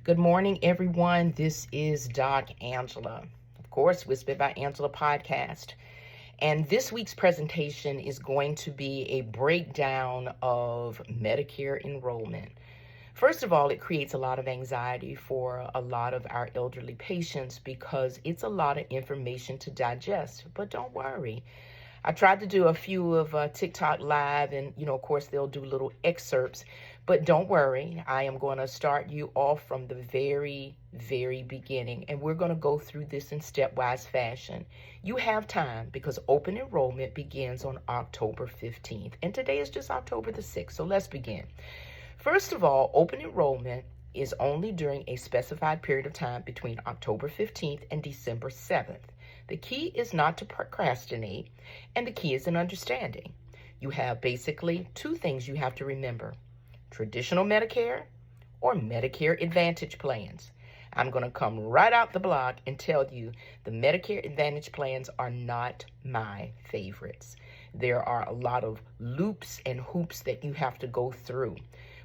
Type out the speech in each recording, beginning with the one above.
Good morning, everyone. This is Doc Angela, of course, Whispered by Angela podcast. And this week's presentation is going to be a breakdown of Medicare enrollment. First of all, it creates a lot of anxiety for a lot of our elderly patients because it's a lot of information to digest. But don't worry. I tried to do a few of TikTok live and, of course, they'll do little excerpts. But don't worry, I am going to start you off from the very, very beginning. And we're going to go through this in stepwise fashion. You have time because open enrollment begins on October 15th. And today is just October the 6th. So let's begin. First of all, open enrollment is only during a specified period of time between October 15th and December 7th. The key is not to procrastinate, and the key is in understanding. You have basically two things you have to remember: traditional Medicare or Medicare Advantage plans. I'm going to come right out the block and tell you the Medicare Advantage plans are not my favorites. There are a lot of loops and hoops that you have to go through.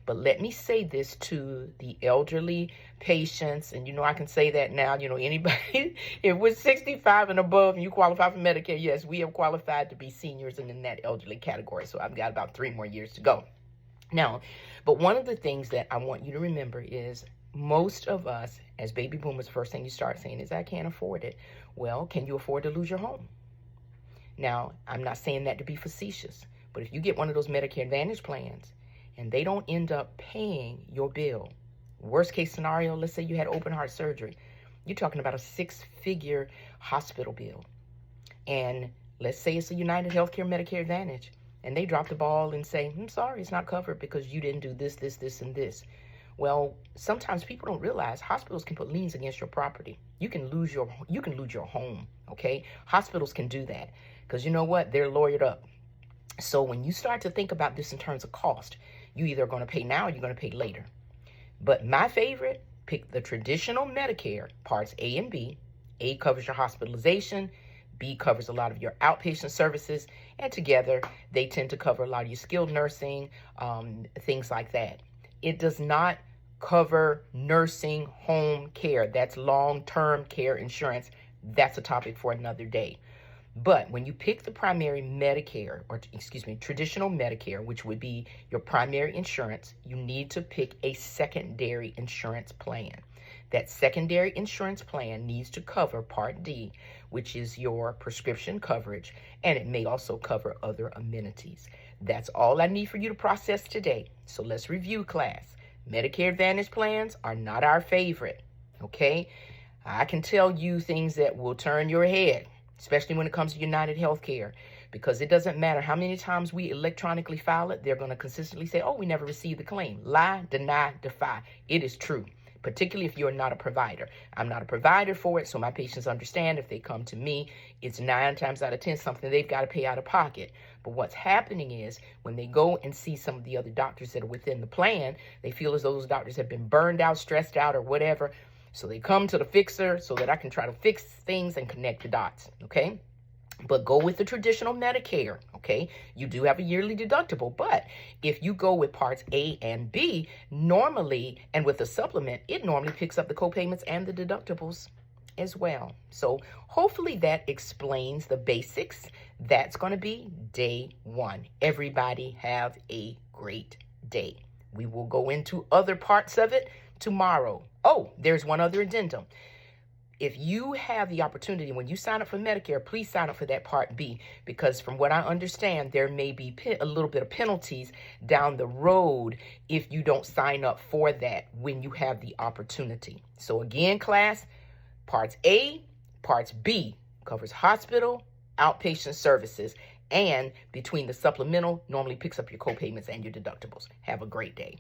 But let me say this to the elderly patients, and I can say that now, anybody, if we're 65 and above and you qualify for Medicare, yes, we have qualified to be seniors and in that elderly category. So I've got about 3 more years to go. Now, but one of the things that I want you to remember is most of us as baby boomers, first thing you start saying is, I can't afford it. Well, can you afford to lose your home? Now, I'm not saying that to be facetious, but if you get one of those Medicare Advantage plans and they don't end up paying your bill, worst case scenario, let's say you had open heart surgery, you're talking about a 6-figure hospital bill. And let's say it's a United Healthcare Medicare Advantage, and they drop the ball and say, I'm sorry, it's not covered because you didn't do this, this, this, and this. Well, sometimes people don't realize hospitals can put liens against your property. You can lose your home, okay? Hospitals can do that because you know what? They're lawyered up. So when you start to think about this in terms of cost, you either are going to pay now or you're going to pay later. But my favorite, pick the traditional Medicare, parts A and B. A covers your hospitalization. B covers a lot of your outpatient services. And together, they tend to cover a lot of your skilled nursing, things like that. It does not cover nursing home care. That's long-term care insurance. That's a topic for another day. But when you pick the primary Medicare, traditional Medicare, which would be your primary insurance, you need to pick a secondary insurance plan. That secondary insurance plan needs to cover Part D, which is your prescription coverage, and it may also cover other amenities. That's all I need for you to process today. So let's review, class. Medicare Advantage plans are not our favorite, okay? I can tell you things that will turn your head, especially when it comes to United Healthcare, because it doesn't matter how many times we electronically file it, they're going to consistently say, oh, we never received the claim. Lie, deny, defy. It is true, particularly if you're not a provider. I'm not a provider for it, so my patients understand if they come to me, it's 9 times out of 10 something they've got to pay out of pocket. But what's happening is when they go and see some of the other doctors that are within the plan, they feel as though those doctors have been burned out, stressed out, or whatever. So they come to the fixer so that I can try to fix things and connect the dots, okay? But go with the traditional Medicare, okay? You do have a yearly deductible, but if you go with parts A and B, normally, and with a supplement, it normally picks up the co-payments and the deductibles as well. So hopefully that explains the basics. That's going to be day 1. Everybody have a great day. We will go into other parts of it tomorrow. Oh, there's one other addendum. If you have the opportunity, when you sign up for Medicare, please sign up for that Part B, because from what I understand, there may be a little bit of penalties down the road if you don't sign up for that when you have the opportunity. So again, class, Parts A, Parts B covers hospital, outpatient services, and between the supplemental, normally picks up your co-payments and your deductibles. Have a great day.